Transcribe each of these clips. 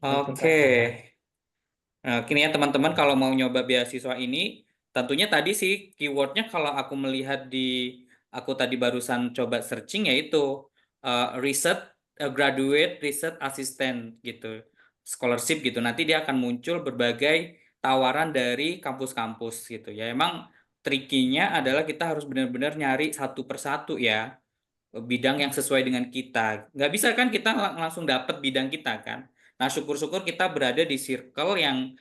Oke. tentang kita. Nah, kini ya teman-teman kalau mau nyoba beasiswa ini, tentunya tadi sih keywordnya kalau aku melihat di aku tadi barusan coba searching yaitu research graduate research assistant gitu, scholarship gitu. Nanti dia akan muncul berbagai tawaran dari kampus-kampus gitu ya. Emang trikinya adalah kita harus benar-benar nyari satu persatu ya bidang yang sesuai dengan kita. Nggak bisa kan kita langsung dapat bidang kita kan. Nah, syukur-syukur kita berada di circle yang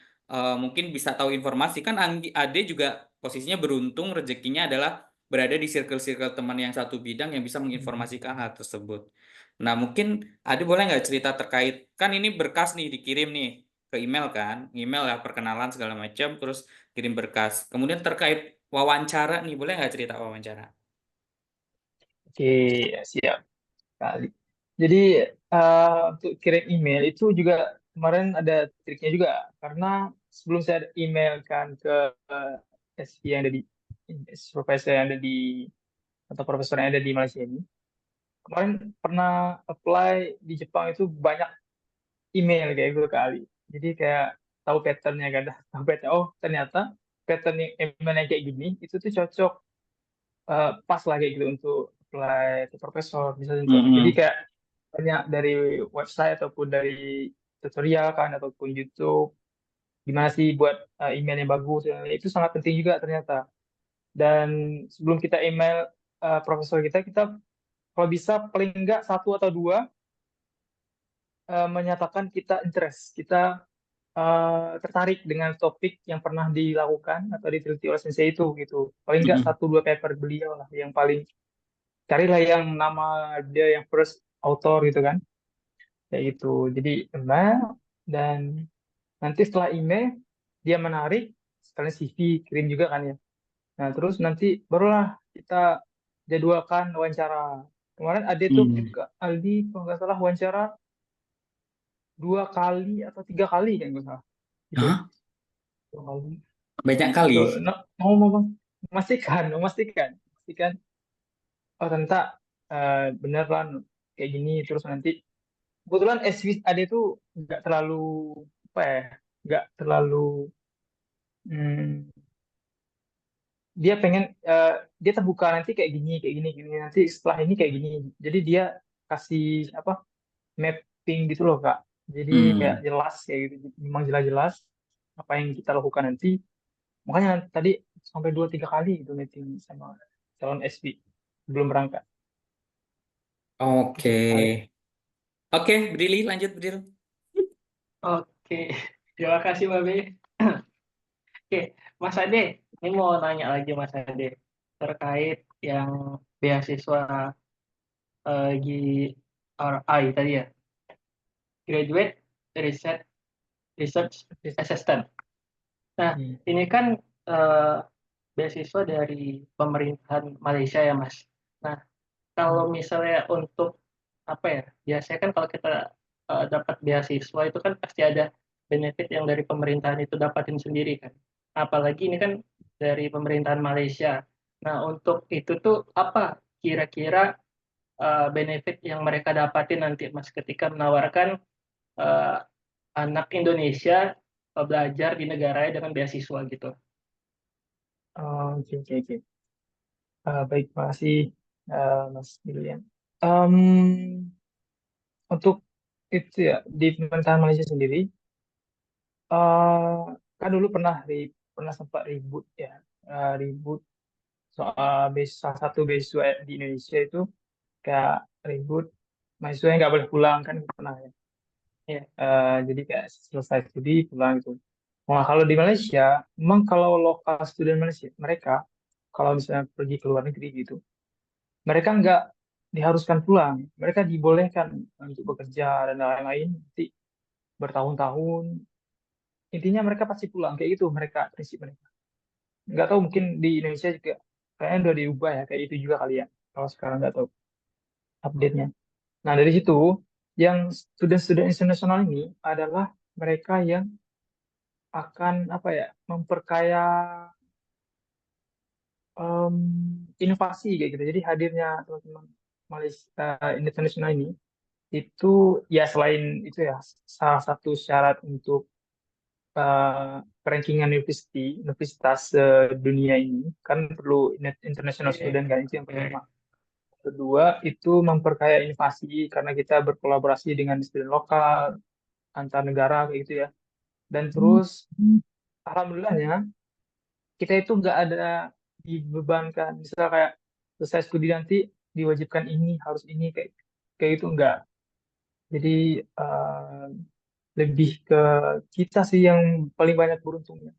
mungkin bisa tahu informasi. Kan Ade juga posisinya beruntung, rezekinya adalah berada di circle-circle teman yang satu bidang yang bisa menginformasikan hal tersebut. Nah, mungkin Ade boleh nggak cerita terkait, kan ini berkas nih dikirim nih ke email kan, email ya perkenalan segala macam, terus kirim berkas. Kemudian terkait wawancara nih, boleh nggak cerita wawancara? Oke, siap kali. Jadi untuk kirim email itu juga kemarin ada triknya juga karena sebelum saya email kan ke SI yang ada di profesor yang ada di atau profesor yang ada di Malaysia ini, kemarin pernah apply di Jepang itu banyak email kayak gitu kali. Jadi kayak tahu patternnya kan, tahu pattern. Oh ternyata pattern yang email yang kayak gini itu tuh cocok, pas lah kayak gitu untuk apply ke profesor misalnya tuh. Jadi Mm-mm. kayak banyak dari website ataupun dari tutorial kan ataupun YouTube gimana sih buat email yang bagus. Itu sangat penting juga ternyata. Dan sebelum kita email profesor kita, kita kalau bisa paling enggak satu atau dua menyatakan kita interest, kita tertarik dengan topik yang pernah dilakukan atau diteliti oleh sensei itu gitu. Paling enggak Mm-mm. satu dua paper beliau lah yang paling, carilah yang nama dia yang first author gitu kan, kayak gitu. Jadi email, dan nanti setelah email dia menarik, sekalian CV kirim juga kan ya. Nah terus nanti barulah kita jadwalkan wawancara. Kemarin Ade tuh Hmm. juga, Aldi kalau nggak salah wawancara 2 kali atau 3 kali kan nggak salah itu. Hah? 2 kali Banyak kali. itu. Nah, mau memastikan oh ternyata beneran kayak gini. Terus nanti kebetulan SW ada itu nggak terlalu apa ya, nggak terlalu, hmm, dia pengen, dia terbuka nanti kayak gini gini, nanti setelah ini kayak gini. Jadi dia kasih apa, mapping gitu loh Kak. Jadi kayak Hmm. jelas kayak gitu, memang jelas-jelas apa yang kita lakukan nanti. Makanya tadi sampai 2 3 kali itu meeting sama calon SB belum berangkat. Oke. Gitu kali. Oke, Brili, lanjut Bril. Oke, terima kasih Mbak Be. Oke, Mas Ade, ini mau nanya lagi Mas Ade terkait yang beasiswa GRI tadi ya, Graduate Research Research Assistant. Nah, Hmm. ini kan eh, beasiswa dari pemerintahan Malaysia ya Mas. Nah, kalau Hmm. misalnya untuk apa ya, biasanya kan kalau kita dapat beasiswa itu kan pasti ada benefit yang dari pemerintahan itu dapatin sendiri kan. Apalagi ini kan dari pemerintahan Malaysia. Nah, untuk itu tuh apa kira-kira benefit yang mereka dapatin nanti Mas ketika menawarkan eh, anak Indonesia belajar di negaranya dengan beasiswa gitu. Oh, oke, oke, oke. Baik, makasih Mas William. Em, untuk itu ya di pemerintahan Malaysia sendiri, kan dulu pernah sempat ribut ya, ribut soal salah satu beasiswa di Indonesia itu, kayak ribut mahasiswa yang nggak boleh pulang kan pernah ya. Ya. Jadi kayak selesai studi pulang gitu. Nah kalau di Malaysia, memang kalau lokal student Malaysia mereka kalau misalnya pergi ke luar negeri gitu, mereka nggak diharuskan pulang, mereka dibolehkan untuk bekerja dan lain-lain nanti bertahun-tahun. Intinya mereka pasti pulang kayak gitu, mereka prinsip mereka. Nggak tahu mungkin di Indonesia juga kayaknya udah diubah ya kayak itu juga kali ya. Kalau sekarang nggak tahu update-nya. Nah dari situ yang student-student internasional ini adalah mereka yang akan apa ya, memperkaya em, inovasi kayak gitu. Jadi hadirnya teman-teman Malaysia internasional ini itu ya selain itu ya salah satu syarat untuk rankingan universitas dunia ini kan perlu international Iya, student kan itu yang iya. pertama. Kedua itu memperkaya inovasi karena kita berkolaborasi dengan student lokal antar negara kayak gitu ya. Dan terus alhamdulillahnya kita itu nggak ada dibebankan misal kayak selesai studi nanti diwajibkan ini harus ini kayak kayak itu enggak. Jadi lebih ke kita sih yang paling banyak beruntungnya.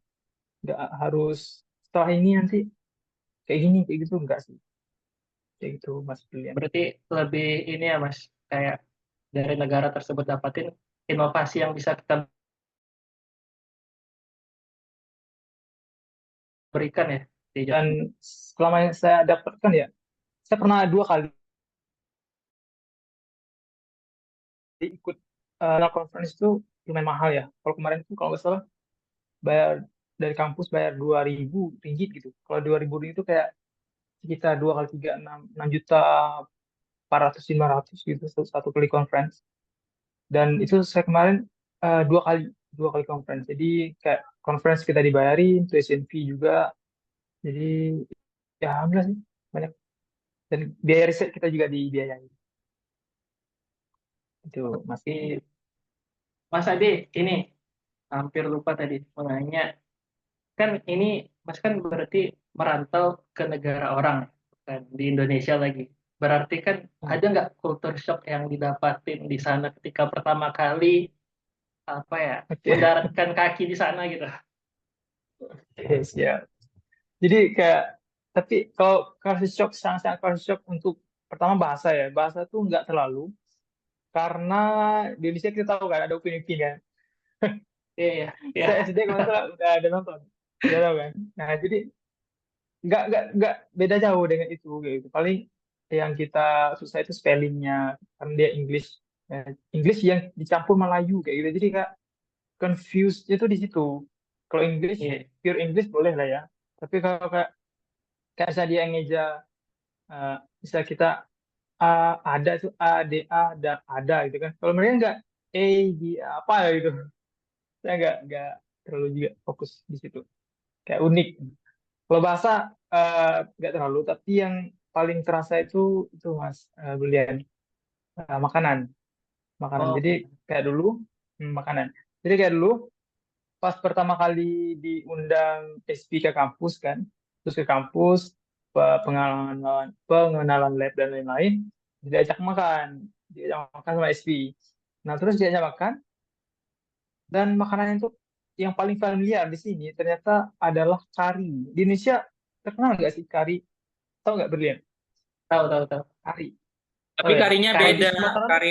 Nggak harus setelah ini nanti kayak gini kayak gitu enggak sih. Kayak gitu Mas Julian. Berarti lebih ini ya Mas, kayak dari negara tersebut dapatin inovasi yang bisa kita berikan ya di Dan selama yang saya dapatkan ya, saya pernah 2 kali ikut conference itu lumayan mahal ya. Kalau kemarin itu kalau nggak salah bayar dari kampus bayar 2.000 ringgit gitu. Kalau 2.000 ringgit itu kayak sekitar 2 kali 3 6 juta 400 500 gitu satu kali conference. Dan itu saya kemarin 2 kali conference. Jadi kayak conference kita dibayarin, tuition fee juga. Jadi ya alhamdulillah sih banyak. Dan biaya riset kita juga dibiayai. Itu Mas. di Mas Ade ini hampir lupa tadi mau nanya, kan ini Mas kan berarti merantau ke negara orang kan di Indonesia lagi. Berarti kan Hmm. ada nggak culture shock yang didapatin di sana ketika pertama kali apa ya Oke. mendaratkan kaki di sana gitu? Oke, siap. Jadi kayak tapi kalau culture shock sangat-sangat culture shock untuk pertama bahasa ya. Bahasa tuh nggak terlalu karena di Indonesia kita tahu kan ada Upin Ipin kan. Iya, iya, iya. Saya SD kalau nggak salah udah ada nonton. Udah tahu kan. Nah, jadi nggak beda jauh dengan itu kayak gitu. Paling yang kita susah itu spellingnya karena dia English. English yang dicampur Melayu kayak gitu. Jadi kak confused itu di situ. Kalau English Iya. pure English boleh lah ya. Tapi kalau kayak misalnya dia ngeja misalnya kita ada tuh ada gitu kan. Kalau mereka nggak di apa ya gitu. Saya nggak terlalu juga fokus di situ. Kayak unik. Kalau bahasa nggak terlalu, tapi yang paling terasa itu Mas Julian, makanan, makanan. Oh, Jadi kayak dulu makanan. Jadi kayak dulu pas pertama kali diundang SP ke kampus kan, terus ke kampus pengenalan pengenalan lab dan lain-lain, diajak makan sama SP. Nah terus diajak makan dan makanan itu yang paling familiar di sini ternyata adalah kari. Di Indonesia terkenal nggak sih kari? Tahu nggak Berlian? tahu, tahu, tahu. Kari. Tapi Oh ya. karinya Kalau di Kari. beda, Sumatera, kari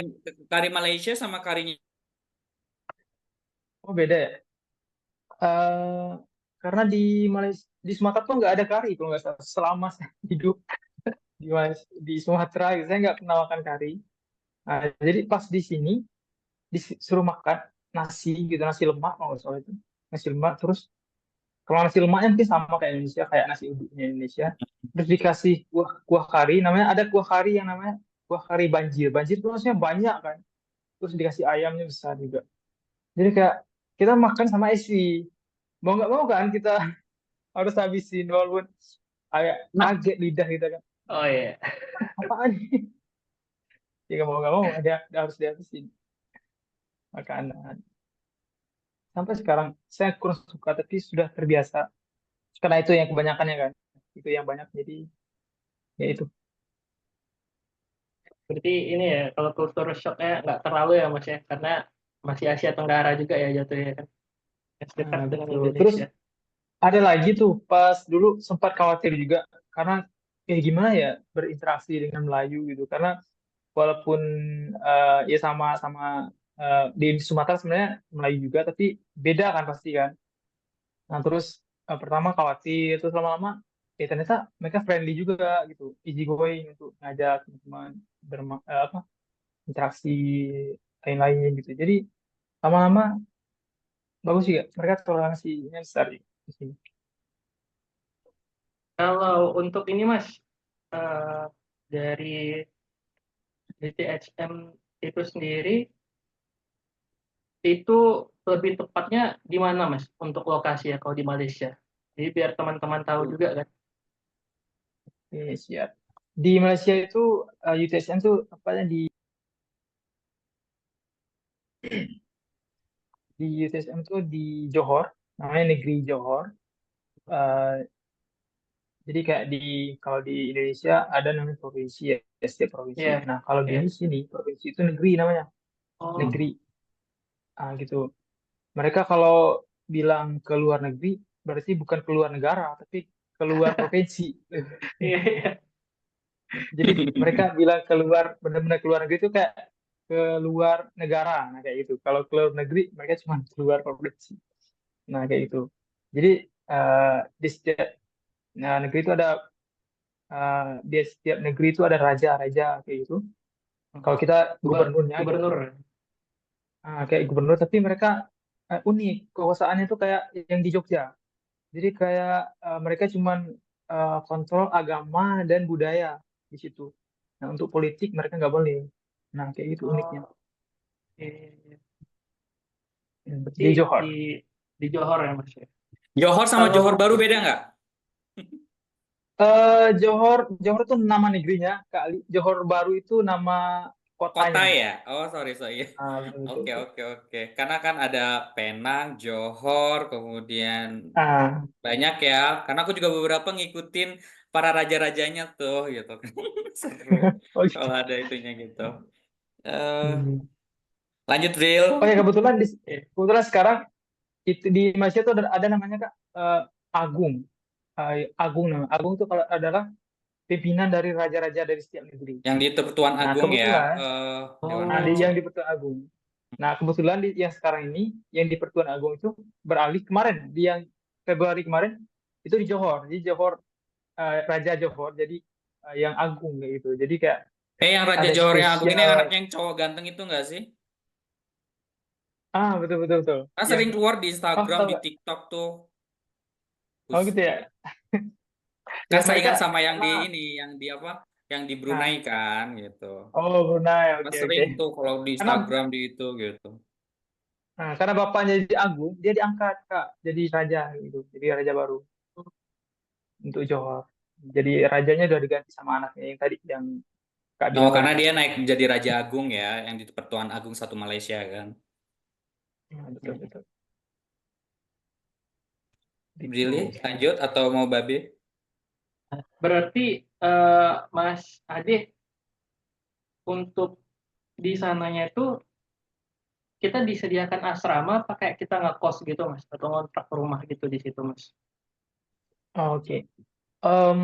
kari Malaysia sama karinya. oh beda ya. Eh, karena di Sumatera tuh nggak ada kari kalau nggak salah. Selama saya hidup di Sumatera, gitu, saya nggak pernah makan kari. Nah, jadi pas di sini disuruh makan nasi gitu, nasi lemak kalau nggak salah itu. Nasi lemak terus kalau nasi lemaknya mungkin sama kayak Indonesia, kayak nasi uduknya Indonesia. Terus dikasih kuah kari, namanya ada kuah kari yang namanya kuah kari banjir. Banjir itu maksudnya banyak kan. Terus dikasih ayamnya besar juga. Jadi kayak kita makan sama isi. Mau nggak mau kan kita harus habisin walaupun agak Nah, kaget lidah kita kan. Oh iya. Apaan nih? Ya nggak mau ada harus dihabisin makanan. Sampai sekarang saya kurang suka tapi sudah terbiasa. Karena itu yang kebanyakannya kan. Itu yang banyak jadi ya itu. Berarti ini ya kalau culture shocknya nggak terlalu ya Mas ya, karena masih Asia Tenggara juga ya jatuhnya kan, yang dekat Nah, dengan betul. Terus Indonesia. ada lagi tuh pas dulu sempat khawatir juga karena kayak gimana ya berinteraksi dengan Melayu gitu. Karena walaupun ya sama-sama di Sumatera sebenarnya Melayu juga tapi beda kan pasti kan. Nah terus pertama khawatir terus lama-lama ya ternyata mereka friendly juga gitu, easy going untuk ngajak teman-teman apa interaksi lain-lain gitu. Jadi lama-lama bagus juga mereka toleransinya besar di sini. Kalau untuk ini Mas, eh, dari DTHM itu sendiri itu lebih tepatnya di mana Mas untuk lokasi ya kalau di Malaysia? Jadi biar teman-teman tahu juga kan. Oke, siap. Di Malaysia itu UTSM tuh tepatnya di UTSM tuh di Johor, namanya Negeri Johor. Eh, jadi kayak kalau di Indonesia ada namanya provinsi ya, setiap provinsi. Iya, Nah, kalau di iya. sini provinsi itu negeri namanya, negeri. Oh, Gitu. Mereka kalau bilang ke luar negeri berarti bukan keluar negara, tapi keluar provinsi. iya, iya. Jadi mereka bilang keluar, benar-benar keluar negeri itu kayak keluar negara, nah kayak gitu. Kalau keluar negeri mereka cuma keluar provinsi, nah kayak gitu. Jadi di setiap negeri itu ada di setiap negeri itu ada raja-raja kayak gitu. Kalau kita gubernurnya gitu, Gubernur. kayak gubernur, tapi mereka unik, kekuasaannya itu kayak yang di Jogja. Jadi kayak mereka cuman kontrol agama dan budaya di situ. Nah, untuk politik mereka nggak boleh. Nah, kayak gitu uniknya. Oh, iya. Berarti Di Johor. di Johor ya Mas ya. Johor sama Johor Kalau Baru beda nggak? Johor itu nama negerinya, Kak Ali. Johor Baru itu nama Kota kotanya. ya? Oh, sorry, sorry. Betul, betul, Oke, betul. oke, oke. Karena kan ada Penang, Johor, kemudian Ah, banyak ya. Karena aku juga beberapa ngikutin para raja-rajanya tuh, gitu kan. Seru oh kalau gitu. ada itunya gitu. Eh, Hmm. lanjut, Oh Bril. ya, Iya. kebetulan sekarang itu di Malaysia itu ada namanya Kak, Agung. Agung nama. Agung itu kalau adalah pimpinan dari raja-raja dari setiap negeri. Yang di Pertuan Nah, Agung ya, kebetulan, Dewan Oh, Raja. yang di Pertuan Agung. Nah, kebetulan yang sekarang ini, yang di Pertuan Agung itu beralih kemarin, di yang Februari kemarin, itu di Johor. Jadi Johor, Raja Johor, jadi yang agung kayak gitu. Jadi kayak Yang Raja ada Johor yang Agung ini yang spesial. anaknya yang cowok ganteng itu nggak sih? Betul, betul, betul. Kan Yang, sering keluar di oh, Instagram, tahu di nggak? TikTok tuh. Oh, Us- gitu ya. Kan Yang mereka, saingan sama yang di karena, ini, yang di apa? Yang di Brunei nah, kan, gitu. oh, Brunei, Kan oke, sering oke. tuh kalau di Karena, Instagram di itu gitu. karena bapaknya jadi agung, dia diangkat, Kak, jadi raja gitu. Jadi raja baru untuk Johor. Jadi rajanya udah diganti sama anaknya yang tadi, yang Kak Oh, bilang tadi. karena dia naik jadi Raja Agung ya, yang di Pertuan Agung satu Malaysia kan. Betul, Hmm. betul. Gitu. Brili, lanjut atau mau Babe? berarti Mas Ade untuk di sananya itu kita disediakan asrama pakai kita ngekos gitu Mas atau ngontrak rumah gitu di situ Mas. Oke. Em,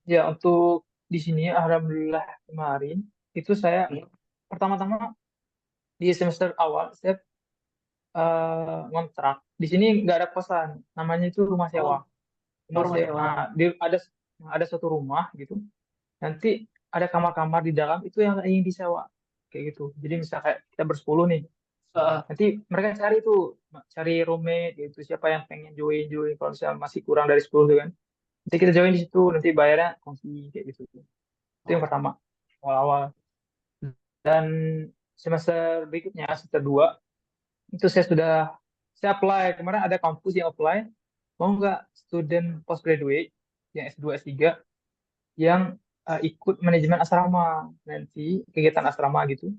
ya, untuk di sini, alhamdulillah kemarin, itu saya Hmm. pertama-tama di semester awal, saya ngontrak. Di sini nggak ada kosan, namanya itu rumah sewa. Oh, Rumah rumah sewa, sewa. ada suatu rumah gitu. Nanti ada kamar-kamar di dalam itu yang ingin disewa, kayak gitu. Jadi misalnya kayak kita bersepuluh nih, Eh, nanti mereka cari roommate gitu, siapa yang pengen join join. Kalau misalnya masih kurang dari 10 tuh kan, nanti kita join di situ, nanti bayarnya kongsi kayak gitu. Itu yang oh, pertama, awal-awal. Dan semester berikutnya, semester 2 itu saya apply. Kemarin ada kampus yang apply, mau nggak student postgraduate yang S2, S3 yang ikut manajemen asrama, nanti kegiatan asrama gitu.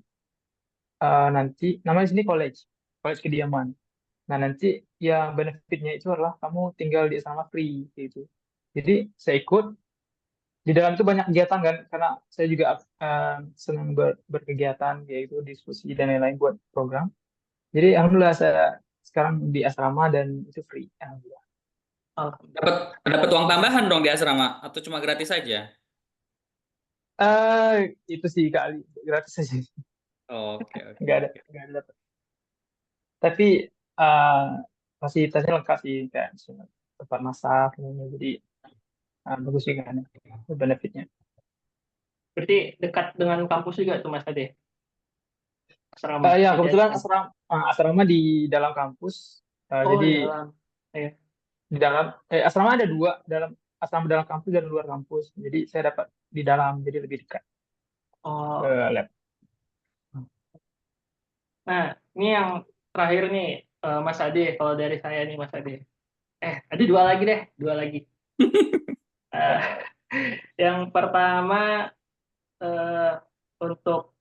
Nanti namanya sini college kediaman. Nah, nanti yang benefitnya itu adalah kamu tinggal di asrama free gitu. Jadi saya ikut, di dalam itu banyak kegiatan kan, karena saya juga senang berkegiatan yaitu diskusi dan lain-lain buat program. Jadi alhamdulillah saya sekarang di asrama dan itu free. Alhamdulillah. Dapat dapat uang tambahan dong di asrama atau cuma gratis saja? Eh itu sih kali gratis aja. Oke, oke, oke. Nggak ada dapat. Tapi eh fasilitasnya lengkap sih, kayak misalnya tempat masak, jadi bagus juga kan benefitnya. berarti dekat dengan kampus juga tuh Mas Ade asrama Ya, kebetulan UTSM. asrama di dalam kampus. Oh, Jadi di dalam. Ya. di dalam asrama ada dua, asrama dalam kampus dan luar kampus. Jadi saya dapat di dalam, jadi lebih dekat ke Oh, lab. Nah, ini yang terakhir nih, Mas Ade. Kalau dari saya nih, Mas Ade. Ada dua lagi deh, dua lagi. Eh, yang pertama, eh, untuk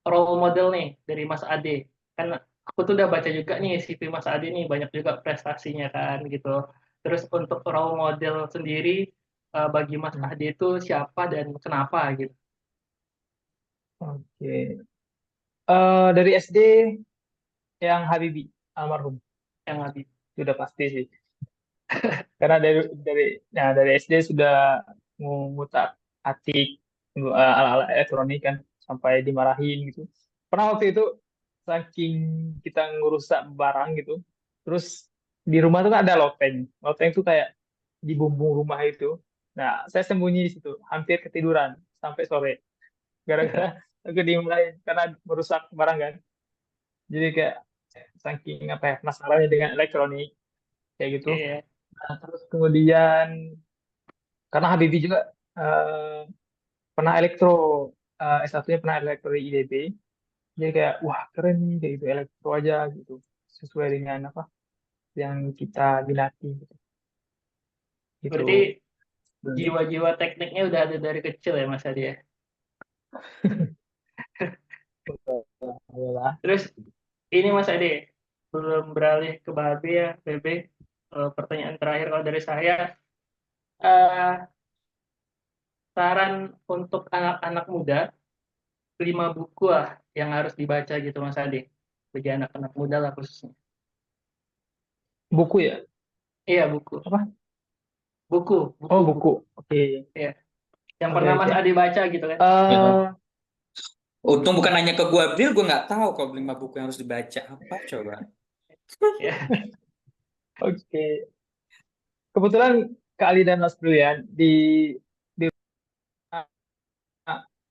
role model nih dari Mas Ade. Kan aku tuh udah baca juga nih CV Mas Ade nih, banyak juga prestasinya kan gitu. Terus untuk role model sendiri, bagi Mas Hmm. Ade itu siapa dan kenapa gitu. Oke. Dari SD yang Habibie almarhum Yang habis. sudah pasti sih. Karena dari SD sudah mengutak atik ala-ala elektronik kan sampai dimarahin gitu. Pernah waktu itu saking kita ngerusak barang gitu, terus di rumah tuh kan ada loteng. Loteng itu kayak di bumbung rumah itu. Nah, saya sembunyi di situ, hampir ketiduran sampai sore gara-gara aku dimarahin karena merusak barang kan. Jadi kayak saking apa ya penasarannya dengan elektronik kayak gitu. Iya. Nah, terus kemudian karena Habibie juga eh, pernah elektro S1-nya pernah elektro di IDB. Jadi kayak wah keren nih kayak gitu elektro aja gitu. Sesuai dengan apa yang kita minati gitu. Berarti Gitu. jiwa-jiwa tekniknya udah ada dari kecil ya Mas Ade ya. Alhamdulillah. Terus ini Mas Ade, belum beralih ke Babe ya, BB. Pertanyaan terakhir kalau dari saya, eh, saran untuk anak-anak muda, 5 buku lah yang harus dibaca gitu Mas Ade. Bagi anak-anak muda lah khususnya. Buku ya? Iya buku, Apa? buku, Oh, buku, buku. buku. Oke. Iya. Yang Oke, pernah Mas oke. Ade baca gitu kan. Eh, Untung bukan nanya ke gua, Bril, gua nggak tahu kalau 5 buku yang harus dibaca apa coba. Ya. oke. Kebetulan Kak Ali dan Mas Brilian di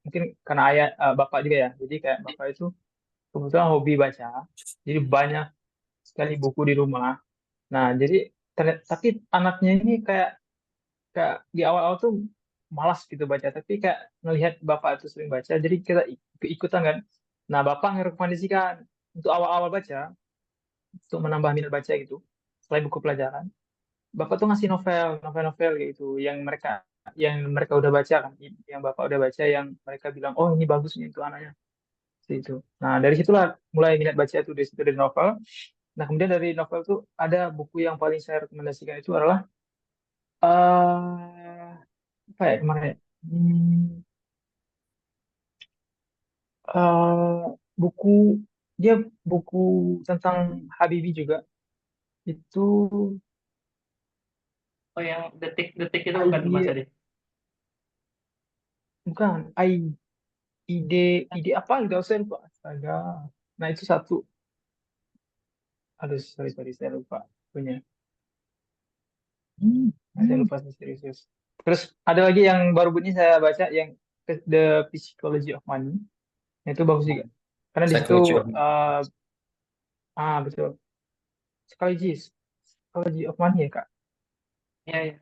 mungkin karena ayah bapak juga ya. Jadi kayak bapak itu kebetulan hobi baca. Jadi banyak sekali buku di rumah. Nah, jadi tapi anaknya ini kayak kayak di awal-awal tuh malas gitu baca, tapi kayak ngelihat bapak itu sering baca, jadi kita ikutan kan. Nah, bapak merekomendasikan untuk awal-awal baca, untuk menambah minat baca gitu, selain buku pelajaran, bapak tuh ngasih novel-novel gitu, yang mereka udah baca kan, yang bapak udah baca, yang mereka bilang, oh ini bagus nih untuk anaknya, seperti itu. Nah, dari situlah mulai minat baca itu dari situ dari novel. Nah, kemudian dari novel tuh ada buku yang paling saya rekomendasikan itu adalah eh apa ya kemarin ya? Eh, buku dia buku tentang Habibie juga itu Oh yang detik-detik itu bukan Mas idea Ade. bukan ide ide apa gitu saya lupa astaga. Nah itu satu, aduh sorry saya lupa punya. Saya lupa sih, serius. Terus ada lagi yang baru ini saya baca yang The Psychology of Money. Nah, itu bagus juga karena di situ Psychology of eh, betul, Psychology of Money ya Kak. Iya, iya.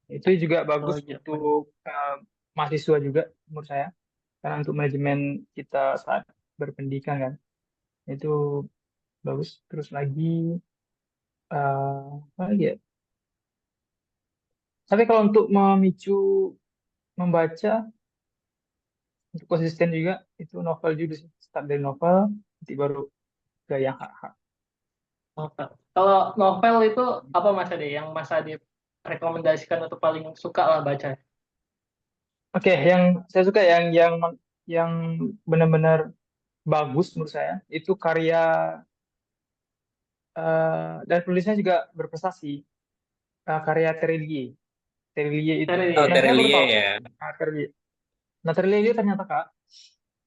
Itu juga bagus Oh, untuk Jerman. mahasiswa juga menurut saya. Karena untuk manajemen kita saat berpendidikan kan, itu bagus. Terus lagi, apa lagi ya? Tapi kalau untuk memicu membaca, untuk konsisten juga, itu novel juga sih. Start dari novel, nanti baru ke yang hak-hak. Novel. Kalau novel itu apa Mas Ade? Yang Mas Ade rekomendasikan untuk paling suka lah baca. Oke, yang saya suka yang benar-benar bagus menurut saya, itu karya dan penulisnya juga berprestasi, karya Terelie. Terelie itu. Dari Oh, ya. Nah, saya baru Terelie tahu. ya. Terelie. Nah, Terelie ternyata Kak,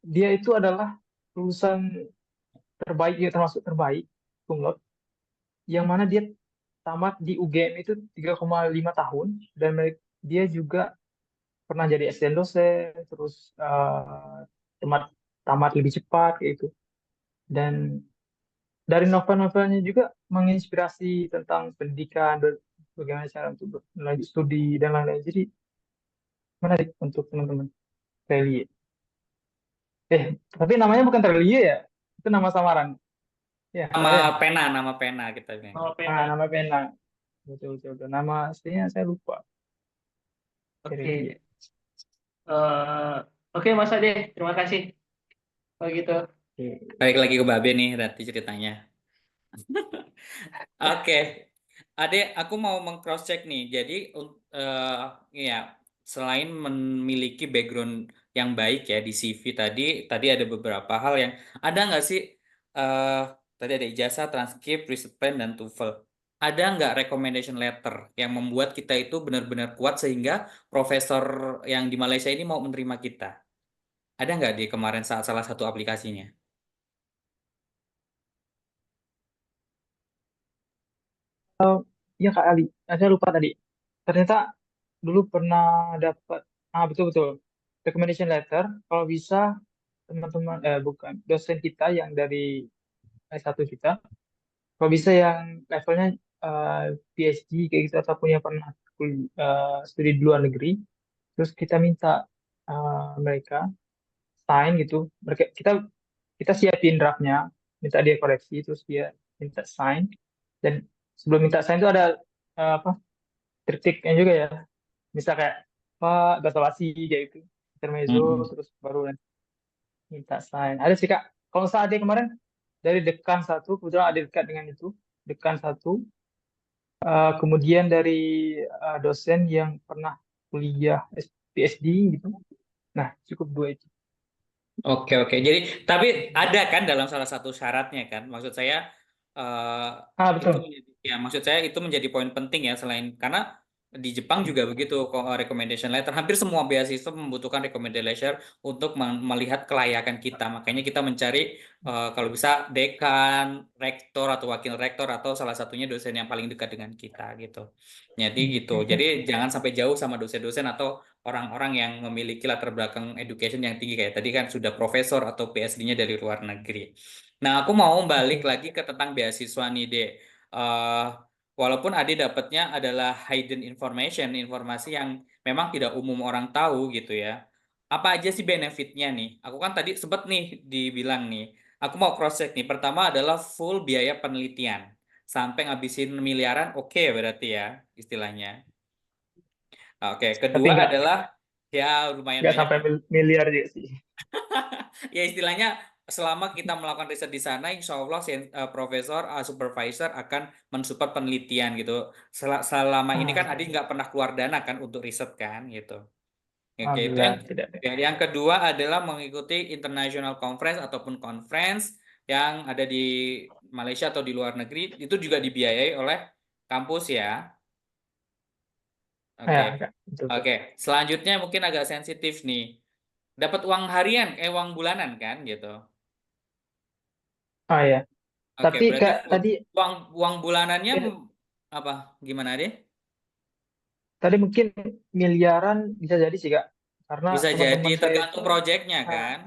dia itu adalah lulusan terbaik, dia termasuk terbaik cum laude, yang mana dia tamat di UGM itu 3,5 tahun, dan dia juga pernah jadi asisten dosen, terus tamat tamat lebih cepat kayak itu. Dan dari novel-novelnya juga menginspirasi tentang pendidikan, bagaimana cara untuk lanjut studi dan lain-lain. Jadi menarik untuk teman-teman. Terelie. Tapi namanya bukan Trelia ya? Itu nama samaran. Ya, Nama salah ya? nama pena kita bilang. Oh, pena. Nama pena. Betul, betul, betul. Nama aslinya saya lupa. Oke. Trelia. Eh, oke, Mas Ade, terima kasih. Kalau gitu. Oke. Balik lagi ke Babe nih nanti ceritanya. Oke, Ade, aku mau meng-cross check nih. Jadi, ya, selain memiliki background yang baik ya di CV tadi ada beberapa hal yang ada nggak sih? eh Tadi ada ijazah, transkrip, research plan, dan TOEFL. Ada nggak recommendation letter yang membuat kita itu benar-benar kuat sehingga profesor yang di Malaysia ini mau menerima kita? Ada nggak di kemarin saat salah satu aplikasinya? Ya Kak Ali, saya lupa tadi. Ternyata dulu pernah dapat, betul betul, recommendation letter. Kalau bisa teman-teman, bukan dosen kita yang dari S1 kita, kalau bisa yang levelnya PhD kayak gitu ataupun yang pernah studi di luar negeri, terus kita minta mereka sign gitu. Kita kita siapin draftnya, minta dia koreksi, terus dia minta sign. Dan sebelum minta sign itu ada apa, kritiknya juga ya. Misal kayak Pak basa basi kayak gitu, intermezzo, Mm-mm. terus baru nanti minta sign. Ada sih Kak. Kalau saat dia kemarin dari dekan satu, kebetulan ada dekat dengan itu, dekan satu, kemudian dari dosen yang pernah kuliah PhD gitu. Nah, cukup dua itu. Oke, oke. Jadi, tapi ada kan dalam salah satu syaratnya kan? Maksud saya itu Betul. ya maksud saya itu menjadi poin penting ya selain karena di Jepang juga begitu kok recommendation letter. Hampir semua beasiswa membutuhkan recommendation letter untuk melihat kelayakan kita. Makanya kita mencari kalau bisa dekan, rektor atau wakil rektor atau salah satunya dosen yang paling dekat dengan kita gitu. Jadi gitu. Jadi jangan sampai jauh sama dosen-dosen atau orang-orang yang memiliki latar belakang education yang tinggi kayak tadi kan sudah profesor atau PhD-nya dari luar negeri. Nah, aku mau balik Betul. lagi ke tentang beasiswa nih, Dek. Eh, Walaupun Ade dapatnya adalah hidden information, informasi yang memang tidak umum orang tahu gitu ya. Apa aja sih benefitnya nih? Aku kan tadi sempat nih dibilang nih. Aku mau cross check nih. Pertama adalah full biaya penelitian. Sampai ngabisin miliaran, oke berarti ya istilahnya. Oke, Tapi kedua adalah ya lumayan nggak banyak. sampai miliar juga sih. Ya istilahnya selama kita melakukan riset di sana, insya Allah profesor, supervisor akan mensupport penelitian gitu. Selama ini kan Adi Oke. nggak pernah keluar dana kan untuk riset kan gitu. Oke, itu Alhamdulillah tidak ada. yang kedua adalah mengikuti international conference ataupun conference yang ada di Malaysia atau di luar negeri itu juga dibiayai oleh kampus ya. Oke. Kak. Betul, betul. Oke, selanjutnya mungkin agak sensitif nih. Dapat uang harian, uang bulanan kan gitu. Ya. Oke, Tapi berarti Kak tadi uang uang bulanannya ya, apa? Gimana deh? tadi mungkin miliaran bisa jadi sih Kak. Karena Bisa jadi teman-teman saya itu tergantung proyeknya ah, kan?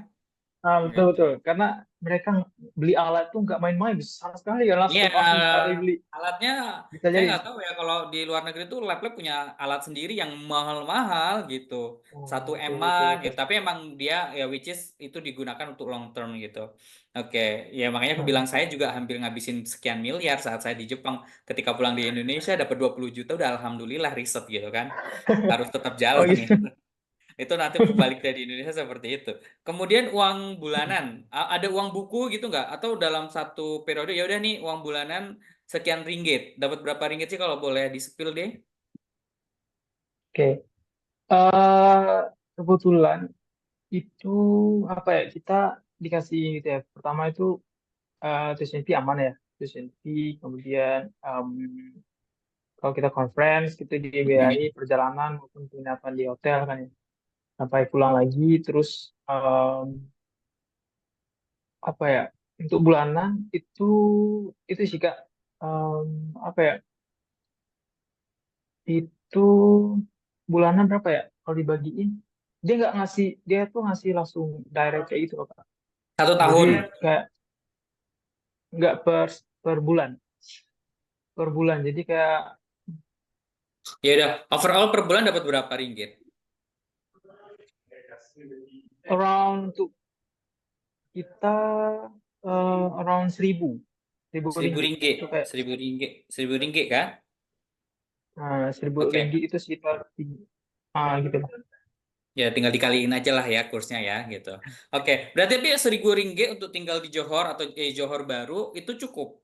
betul betul. Karena mereka beli alat tuh nggak main-main, besar sekali kan, Iya, langsung langsung sekali beli. alatnya Bisa saya jadi nggak sih. tahu ya kalau di luar negeri tuh lab-lab punya alat sendiri yang mahal-mahal gitu. Satu Betul EMA betul gitu. betul. Tapi emang dia ya which is itu digunakan untuk long term gitu. Oke, ya makanya aku bilang Hmm. saya juga hampir ngabisin sekian miliar saat saya di Jepang. Ketika pulang di Indonesia dapat 20 juta udah alhamdulillah riset gitu kan. Harus tetap Oh jalan gitu. gitu. Itu nanti balik dari Indonesia seperti itu. Kemudian uang bulanan, ada uang buku gitu nggak? Atau dalam satu periode ya udah nih uang bulanan sekian ringgit. Dapat berapa ringgit sih kalau boleh di-spill deh? Oke. Eh Kebetulan itu apa ya, kita dikasih gitu ya. Pertama itu tuition fee aman ya. Tuition fee, kemudian kalau kita conference itu dibiayai Hmm. perjalanan maupun penginapan di hotel kan ya. Sampai pulang lagi, terus apa ya, untuk bulanan itu sih Kak, apa ya, itu bulanan berapa ya kalau dibagiin, dia nggak ngasih, dia tuh ngasih langsung direct kayak gitu loh Kak. Satu Jadi tahun. kayak nggak per bulan, per bulan, jadi kayak Ya udah, overall per bulan dapat berapa ringgit? around kita around 1000 Seribu ringgit ringgit, itu kayak 1.000 ringgit kan? 1000 Oke. ringgit itu sekitar gitu lah. Ya tinggal dikaliin aja lah ya kursnya ya gitu. Oke, berarti tapi 1.000 ringgit untuk tinggal di Johor atau Johor Baru itu cukup?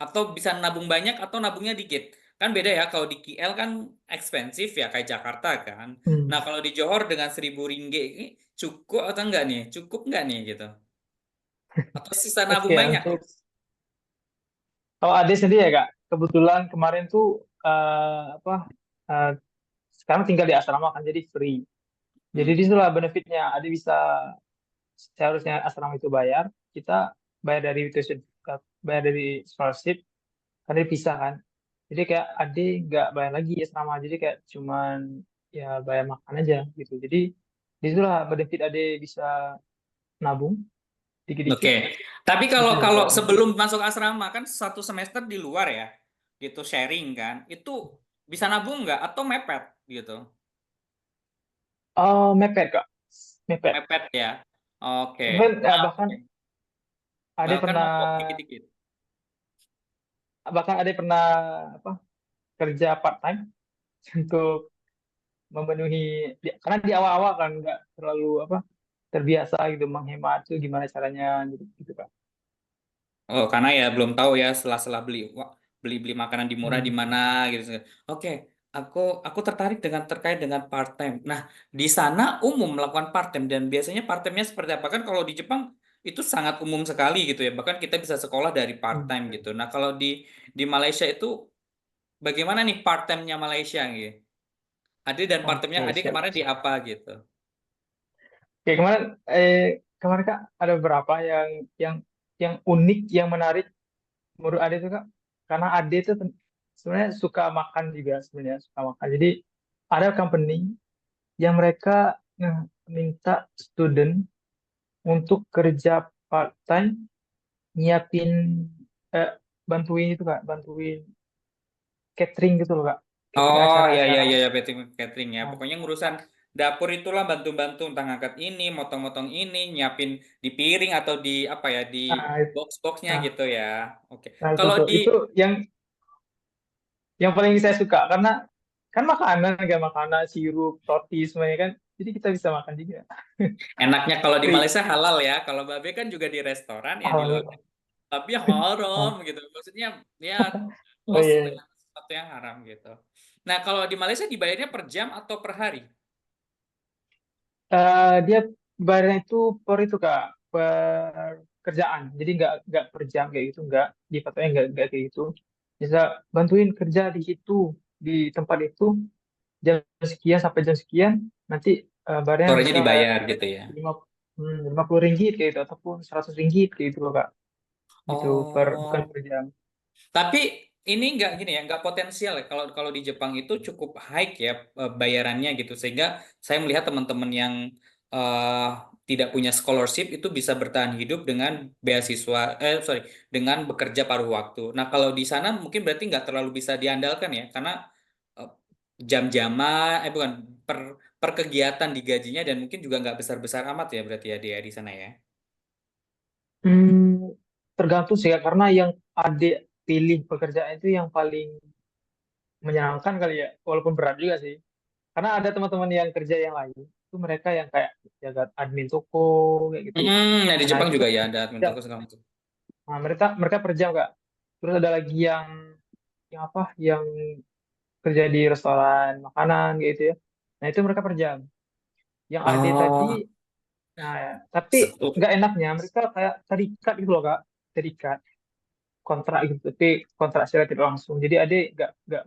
Atau bisa nabung banyak atau nabungnya dikit? Kan beda ya, kalau di KL kan ekspensif ya kayak Jakarta kan. Nah Hmm. kalau di Johor dengan 1.000 ringgit ini cukup atau enggak nih? Cukup enggak nih gitu? Atau sisa nabung Oke, banyak? untuk kalau Ade sendiri ya Kak, kebetulan kemarin tuh apa eh, sekarang tinggal di asrama kan jadi free. Jadi Hmm. disitulah benefitnya. Ade bisa seharusnya asrama itu bayar, kita bayar dari tuition, bayar dari scholarship, kan dia pisah kan. Jadi kayak Ade nggak bayar lagi asrama, jadi kayak cuman ya bayar makan aja gitu. Jadi disitulah benefit Ade bisa nabung Oke, dikit-dikit, tapi kalau bisa kalau dibayar lagi. sebelum masuk asrama kan 1 semester di luar ya, gitu sharing kan, itu bisa nabung nggak atau mepet gitu? Oh, mepet Kak, mepet. Mepet ya. Oke. Even Oke. Ade Bahkan pernah mogok dikit-dikit. bahkan Ade pernah apa kerja part time untuk memenuhi karena di awal-awal kan nggak terlalu apa terbiasa gitu menghemat tuh gimana caranya gitu gitu Kak. Oh, karena ya belum tahu ya setelah beli beli beli makanan di murah di Hmm. mana gitu. Oke, aku tertarik dengan terkait dengan part time. Nah, di sana umum melakukan part time dan biasanya part time-nya seperti apa kan kalau di Jepang itu sangat umum sekali gitu ya. Bahkan kita bisa sekolah dari part Hmm. time gitu. Nah, kalau di Malaysia itu bagaimana nih part time-nya Malaysia gitu? Ade dan part time-nya Oke, Ade siap. kemarin di apa gitu? Oke, kemarin Kak ada beberapa yang yang unik yang menarik menurut Ade tuh Kak karena Ade tuh sebenarnya suka makan juga sebenarnya suka makan jadi ada company yang mereka minta student untuk kerja part time nyiapin eh, bantuin itu Kak bantuin catering gitu loh Kak catering Oh ya ya acara-acara. ya ya catering catering ya. Nah, Pokoknya ngurusan dapur itulah bantu-bantu entah ngangkat ini, motong-motong ini, nyiapin di piring atau di apa ya di nah, box-boxnya nah, gitu ya. Oke. nah, itu Kalau tuh di itu yang paling saya suka karena kan makanan kayak makanan sirup roti semuanya kan jadi kita bisa makan juga enaknya kalau di free. Malaysia halal ya. Kalau Babe kan juga di restoran ya di luar, Oh, tapi haram oh, gitu. Maksudnya ya oh close iya. dengan sesuatu yang haram gitu. Nah, kalau di Malaysia dibayarnya per jam atau per hari? Dia bayarnya itu per itu Kak, per kerjaan. Jadi nggak per jam kayak gitu, nggak dipatoknya nggak kayak gitu. Bisa bantuin kerja di situ, di tempat itu jam sekian sampai jam sekian, nanti bayarnya Sorenya bisa kayak dibayar gitu ya. lima 50 ringgit kayak gitu ataupun 100 ringgit kayak gitu loh Kak. Gitu bukan Oh. per jam. Tapi ini nggak gini ya, nggak potensial ya. Kalau kalau di Jepang itu cukup high ya bayarannya gitu, sehingga saya melihat teman-teman yang eh, tidak punya scholarship itu bisa bertahan hidup dengan beasiswa, sorry, dengan bekerja paruh waktu. Nah kalau di sana mungkin berarti nggak terlalu bisa diandalkan ya, karena eh, jam-jaman, bukan per per kegiatan digajinya dan mungkin juga nggak besar-besar amat ya berarti ya dia di sana ya. Hmm, tergantung sih ya, karena yang adik pilih pekerjaan itu yang paling menyenangkan kali ya, walaupun berat juga sih. Karena ada teman-teman yang kerja yang lain, itu mereka yang kayak jaga admin toko kayak gitu. Nah di Nah Jepang itu juga tuh ya per ada admin jam. toko segala macam. Nah, mereka mereka per jam Kak. Terus ada lagi yang apa? Yang kerja di restoran makanan gitu ya. Nah itu mereka per jam. Yang AD tadi, Oh, nah tapi nggak enaknya mereka kayak terikat gitu loh Kak, terikat kontrak gitu. Tapi kontrak secara tidak langsung. Jadi AD nggak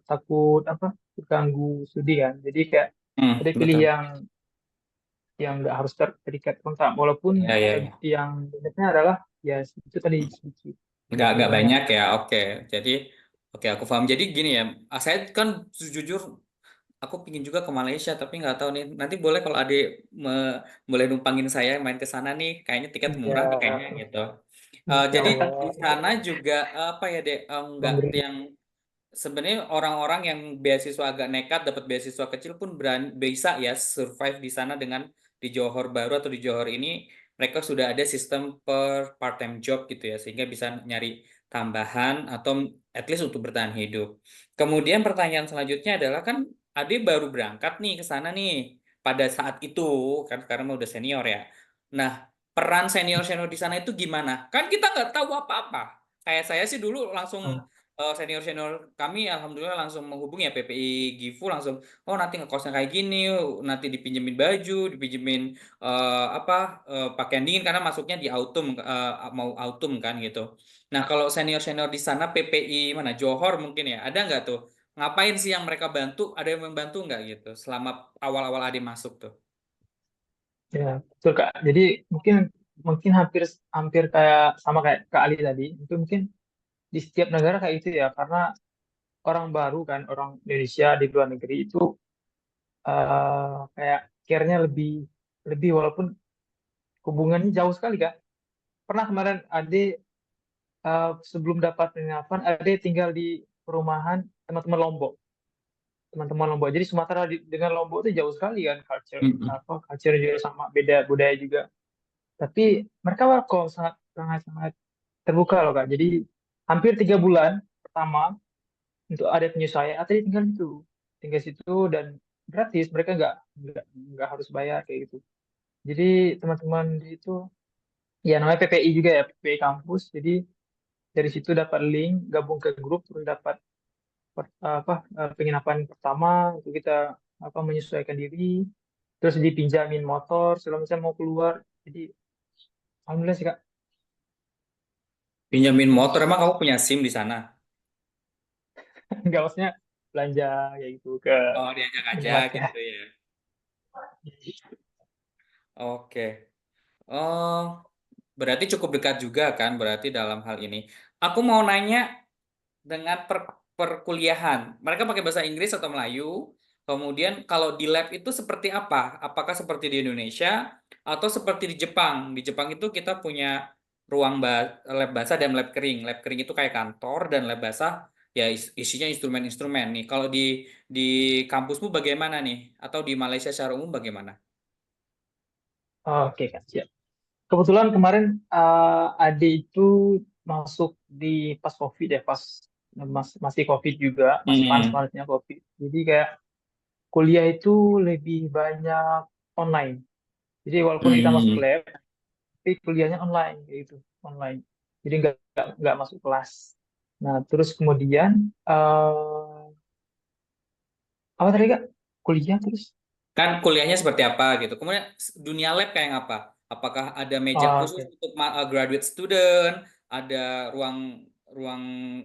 takut apa? Terganggu studi kan. Jadi kayak AD pilih betul. yang nggak harus terikat kontrak walaupun Ya, ya, ya. yang benefitnya adalah ya itu tadi sedikit nggak terlalu Nggak banyak. banyak ya. Oke. Jadi, oke aku paham. Jadi gini ya, saya kan jujur aku pingin juga ke Malaysia, tapi nggak tahu nih. Nanti boleh kalau adik boleh numpangin saya main ke sana nih. Kayaknya tiket Ya, murah nih kayaknya gitu. insya Jadi di Allah sana juga apa ya dek, nggak memberi. yang sebenarnya orang-orang yang beasiswa agak nekat dapat beasiswa kecil pun bisa ya survive di sana dengan di Johor Baru atau di Johor ini mereka sudah ada sistem per part-time job gitu ya, sehingga bisa nyari tambahan atau at least untuk bertahan hidup. Kemudian pertanyaan selanjutnya adalah kan Ade baru berangkat nih ke sana nih pada saat itu kan sekarang udah senior ya. Nah, peran senior-senior di sana itu gimana? Kan kita nggak tahu apa-apa. Kayak saya sih dulu langsung Hmm. senior-senior kami alhamdulillah langsung menghubungi ya PPI Gifu langsung oh nanti ngekosnya kayak gini, nanti dipinjemin baju, dipinjemin pakaian dingin karena masuknya di autumn mau autumn kan gitu. Nah, kalau senior-senior di sana PPI mana Johor mungkin ya, ada nggak tuh? Ngapain sih yang mereka bantu? Ada yang membantu nggak gitu selama awal-awal Ade masuk tuh? Ya, betul Kak. Jadi mungkin mungkin hampir hampir kayak sama kayak Kak Ali tadi. Itu mungkin di setiap negara kayak itu ya, karena orang baru kan, orang Indonesia di luar negeri itu kayak care-nya lebih lebih walaupun hubungannya jauh sekali Kak. Pernah kemarin Ade sebelum dapat penginapan, Ade tinggal di perumahan teman-teman Lombok. Teman-teman Lombok. Jadi Sumatera dengan Lombok itu jauh sekali kan, Mm-mm. culture juga sama, beda budaya juga. Tapi mereka welcome, sangat sangat sangat terbuka loh Kak. Jadi hampir 3 bulan pertama untuk ada penyesuaian, Ade tinggal situ dan gratis. Mereka nggak harus bayar kayak gitu. Jadi teman-teman di itu ya namanya PPI juga ya, PPI kampus. Jadi dari situ dapat link, gabung ke grup, terus dapat penginapan pertama untuk kita menyesuaikan diri, terus dipinjamin motor segala macam mau keluar. Jadi alhamdulillah sih Kak. Pinjamin motor, emang kamu punya SIM di sana? Nggak, maksudnya belanja kayak gitu ke Oh, diajak aja minimarket ya. gitu ya. Oke. Oh, berarti cukup dekat juga kan berarti dalam hal ini. Aku mau nanya dengan perkuliahan. Mereka pakai bahasa Inggris atau Melayu? Kemudian kalau di lab itu seperti apa? Apakah seperti di Indonesia atau seperti di Jepang? Di Jepang itu kita punya ruang lab basah dan lab kering. Lab kering itu kayak kantor dan lab basah ya isinya instrumen-instrumen nih. Kalau di kampusmu bagaimana nih? Atau di Malaysia secara umum bagaimana? Oke Kak, siap. Kebetulan kemarin Ade itu masuk di pas COVID ya, pas masih COVID juga, masih Hmm. panas-panasnya COVID. Jadi kayak kuliah itu lebih banyak online. Jadi walaupun kita masuk Hmm. lab, tapi kuliahnya online kayak gitu, online. Jadi nggak masuk kelas. Nah, terus kemudian apa tadi Kak? Kuliah terus? Kan kuliahnya seperti apa gitu. Kemudian dunia lab kayak apa? Apakah ada meja khusus Oke. untuk graduate student, ada ruang ruang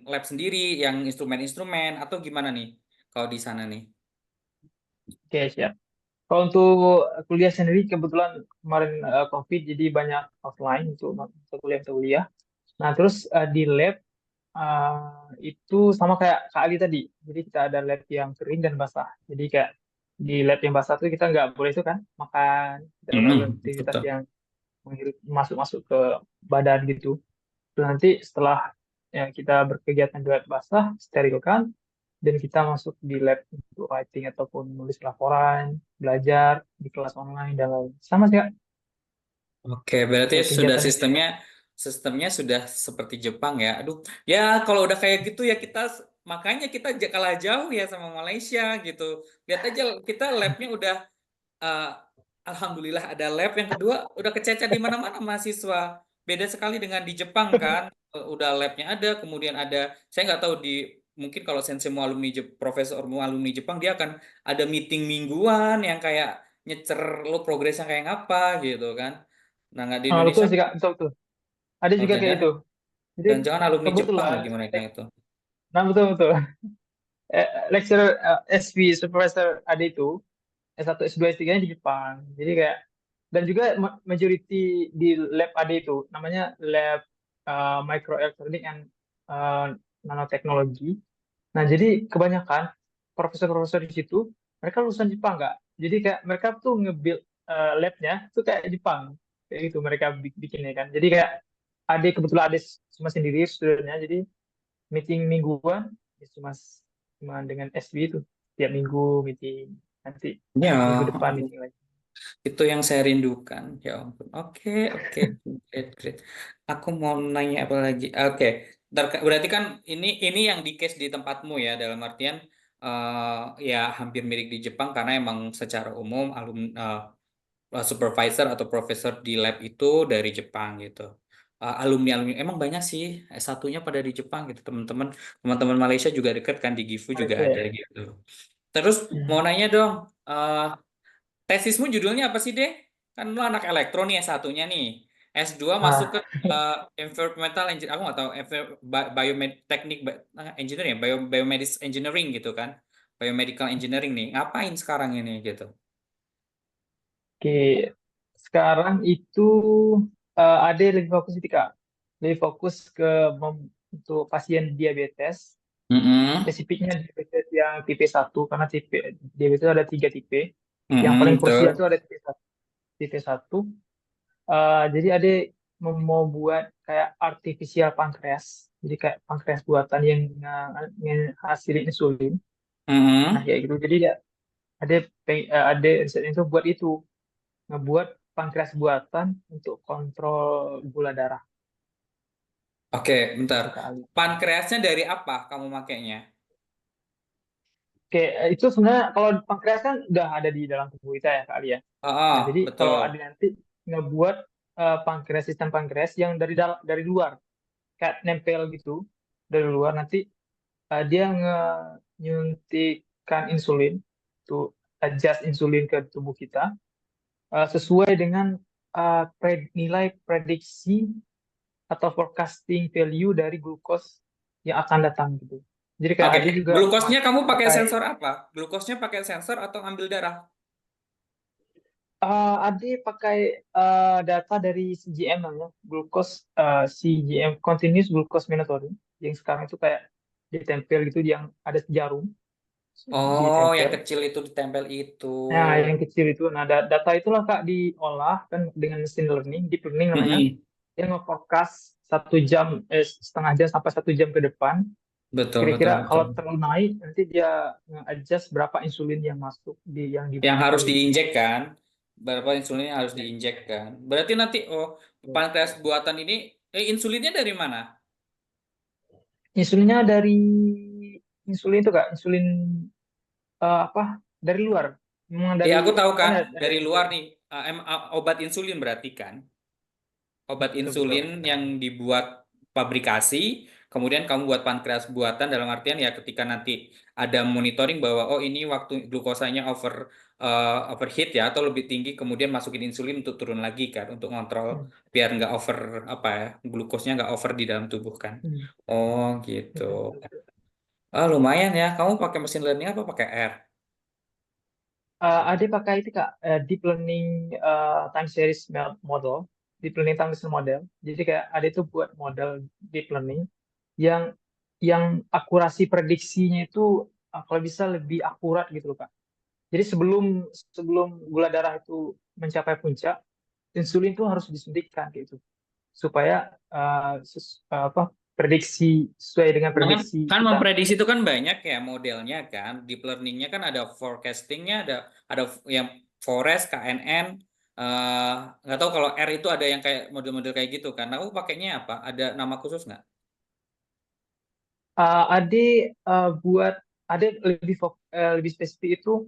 lab sendiri yang instrumen-instrumen atau gimana nih kalau di sana nih? Oke, siap. Kalau untuk kuliah sendiri kebetulan kemarin COVID jadi banyak offline untuk mata kuliah. Nah, terus di lab itu sama kayak Kak Ali tadi. Jadi kita ada lab yang kering dan basah. Jadi kayak di lab yang basah itu kita nggak boleh itu kan makan, tidak boleh Hmm, aktivitas betul. yang masuk-masuk ke badan gitu. Terus nanti setelah ya, kita berkegiatan di lab basah, sterilkan, dan kita masuk di lab untuk writing ataupun nulis laporan, belajar di kelas online dan lain. Sama sih Kak, Oke, berarti untuk sudah kegiatan itu. sistemnya sudah seperti Jepang ya. Aduh, ya kalau udah kayak gitu ya makanya kita kalah jauh ya sama Malaysia gitu. Lihat aja kita labnya udah eh, alhamdulillah ada lab. Yang kedua udah kececer di mana-mana mahasiswa. Beda sekali dengan di Jepang kan. Udah labnya ada, kemudian ada saya nggak tahu mungkin kalau sensei profesor mu alumni Jepang dia akan ada meeting mingguan yang kayak nyecer lo progresnya kayak ngapa gitu kan. Nah nggak di Betul Indonesia. sih Kak, betul, betul. Ada Oh, juga kayak itu. Jadi jangan alumni Jepang kebetulan, lagi mereka itu. nah betul betul. Lecturer SV supervisor ada itu S1, S2, S3-nya di Jepang. Jadi kayak dan juga majority di lab ada itu namanya lab microelectronic and nanotechnology. Nah, jadi kebanyakan profesor-profesor di situ mereka lulusan Jepang nggak? Jadi kayak mereka tuh nge-build labnya tuh kayak Jepang. Kayak gitu mereka bikinnya kan. Jadi kayak kebetulan ada cuma sendiri studentnya. Jadi meeting mingguan ya cuma dengan SB itu. Tiap minggu meeting. Nanti minggu Ya, depan meeting lagi. Itu yang saya rindukan. Ya ampun. Oke, oke, great, great. Aku mau nanya apa lagi? Oke, berarti kan ini yang di case di tempatmu ya, dalam artian ya hampir mirip di Jepang karena emang secara umum supervisor atau profesor di lab itu dari Jepang gitu. Alumni-alumni emang banyak sih S1-nya pada di Jepang gitu, teman-teman Malaysia juga deket kan di Gifu juga Malaysia ada ya. gitu. Terus mau Hmm. nanya dong, tesismu judulnya apa sih, Deh? Kan lu anak elektro nih S1-nya nih. S2 masuk ke Ah, environmental engineering, aku nggak tahu, biomed teknik engineering, biomedis engineering gitu kan. Biomedical engineering nih. Ngapain sekarang ini gitu? oke. Sekarang itu ada yang lebih fokus itu Kak. Lebih fokus ke untuk pasien diabetes, Mm-mm. spesifiknya diabetes yang tipe 1 karena tipe diabetes ada 3 tipe. Yang paling Mm-mm, krusial betul. itu ada tipe 1. Tipe 1. Jadi ada mau buat kayak artificial pankreas. Jadi kayak pankreas buatan yang hasilin insulin. Nah, Mm-mm. kayak gitu. Jadi ya ada riset itu buat itu, ngebuat pankreas buatan untuk kontrol gula darah. Oke, bentar. Itu kali. Pankreasnya dari apa kamu makainya? Oke, itu sebenarnya kalau pankreas kan udah ada di dalam tubuh kita ya kali ya. Oh, Nah, oh, jadi kalau ada betul. nanti ngebuat pankreas, sistem pankreas yang dari luar, kayak nempel gitu dari luar, nanti dia nyuntikkan insulin, to adjust insulin ke tubuh kita sesuai dengan nilai prediksi atau forecasting value dari glukos yang akan datang gitu. Jadi kayak Oke, ada juga glukosnya kamu pakai pakai sensor apa? Glukosnya pakai sensor atau ambil darah? ada pakai data dari CGM namanya, glukos CGM continuous glucose monitoring, yang sekarang itu kayak ditempel gitu, yang ada jarum Oh, yang ditempel. kecil itu ditempel itu. Nah, yang kecil itu, nah data itulah Kak diolah kan dengan mesin learning, deep learning namanya. Mm-mm. Dia nge-forecast 1 jam, setengah jam sampai 1 jam ke depan. Betul, betul, Kira-kira betul. kalau terlalu naik, nanti dia nge-adjust berapa insulin yang masuk yang Yang harus dibutuhkan gitu. diinjek kan? Berapa insulin yang harus diinjek kan? Berarti nanti, pankreas buatan ini, insulinnya dari mana? Insulinnya dari insulin itu Kak, insulin apa? Dari luar. Memang Ya, dari aku tahu kan kan, ada dari luar insulin. nih, obat insulin berarti kan? Obat Betul betul. insulin yang dibuat pabrikasi, kemudian kamu buat pankreas buatan dalam artian ya ketika nanti ada monitoring bahwa oh ini waktu glukosanya overheat ya atau lebih tinggi, kemudian masukin insulin untuk turun lagi kan untuk ngontrol Hmm. biar nggak over apa ya, glukosnya nggak over di dalam tubuh kan. Hmm. Oh gitu. Betul, betul, betul. Ah lumayan ya. Kamu pakai mesin learning apa pakai R? Ada pakai itu Kak, deep learning time series model, deep learning time series model. Jadi kayak ada itu buat model deep learning yang akurasi prediksinya itu kalau bisa lebih akurat gitu loh Kak. Jadi sebelum sebelum gula darah itu mencapai puncak, insulin itu harus disuntikkan gitu supaya apa prediksi sesuai dengan Nah, kan, prediksi kan kita. memprediksi itu kan banyak ya modelnya kan. Deep learningnya kan ada forecastingnya, ada yang Forest, KNN. eh nggak tahu kalau R itu ada yang kayak model-model kayak gitu kan. Nah, aku pakainya apa? Ada nama khusus nggak? Ada buat ada lebih spesifik itu